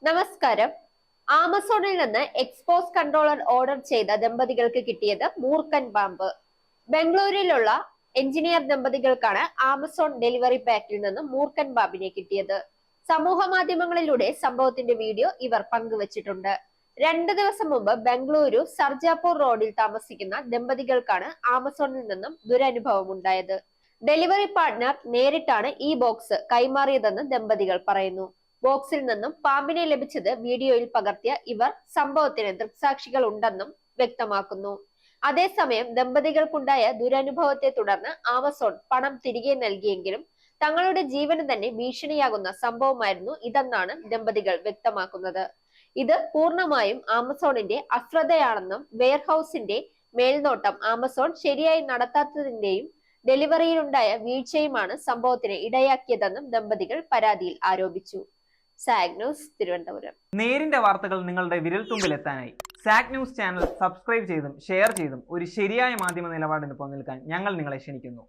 നമസ്കാരം. ആമസോണിൽ നിന്ന് എക്സ്പോസ് കൺട്രോളർ ഓർഡർ ചെയ്ത ദമ്പതികൾക്ക് കിട്ടിയത് മൂർഖൻ പാമ്പ്. ബംഗളൂരുവിലുള്ള എഞ്ചിനീയർ ദമ്പതികൾക്കാണ് ആമസോൺ ഡെലിവറി പാക്കിൽ നിന്ന് മൂർഖൻ പാമ്പിനെ കിട്ടിയത്. സമൂഹ മാധ്യമങ്ങളിലൂടെ സംഭവത്തിന്റെ വീഡിയോ ഇവർ പങ്കുവച്ചിട്ടുണ്ട്. 2 ദിവസം മുമ്പ് ബംഗളൂരു സർജാപൂർ റോഡിൽ താമസിക്കുന്ന ദമ്പതികൾക്കാണ് ആമസോണിൽ നിന്നും ദുരനുഭവം ഉണ്ടായത്. ഡെലിവറി പാർട്ട്ണർ നേരിട്ടാണ് ഈ ബോക്സ് കൈമാറിയതെന്ന് ദമ്പതികൾ പറയുന്നു. ബോക്സിൽ നിന്നും പാമ്പിനെ ലഭിച്ചത് വീഡിയോയിൽ പകർത്തിയ ഇവർ സംഭവത്തിന് ദൃക്സാക്ഷികൾ ഉണ്ടെന്നും വ്യക്തമാക്കുന്നു. അതേസമയം ദമ്പതികൾക്കുണ്ടായ ദുരനുഭവത്തെ തുടർന്ന് ആമസോൺ പണം തിരികെ നൽകിയെങ്കിലും തങ്ങളുടെ ജീവന് തന്നെ ഭീഷണിയാകുന്ന സംഭവമായിരുന്നു ഇതെന്നാണ് ദമ്പതികൾ വ്യക്തമാക്കുന്നത്. ഇത് പൂർണ്ണമായും ആമസോണിന്റെ അശ്രദ്ധയാണെന്നും വെയർഹൌസിന്റെ മേൽനോട്ടം ആമസോൺ ശരിയായി നടത്താത്തതിന്റെയും ഡെലിവറിയിലുണ്ടായ വീഴ്ചയുമാണ് സംഭവത്തിന് ഇടയാക്കിയതെന്നും ദമ്പതികൾ പരാതിയിൽ ആരോപിച്ചു. Zag news, Thiruvananthapuram. നേരിന്റെ വാർത്തകൾ നിങ്ങളുടെ വിരൽത്തുമ്പിലെത്താനായി സാഗ് ന്യൂസ് ചാനൽ സബ്സ്ക്രൈബ് ചെയ്തും ഷെയർ ചെയ്തും ഒരു ശരിയായ മാധ്യമ നിലപാടിന് നിൽക്കാൻ ഞങ്ങൾ നിങ്ങളെ ക്ഷണിക്കുന്നു.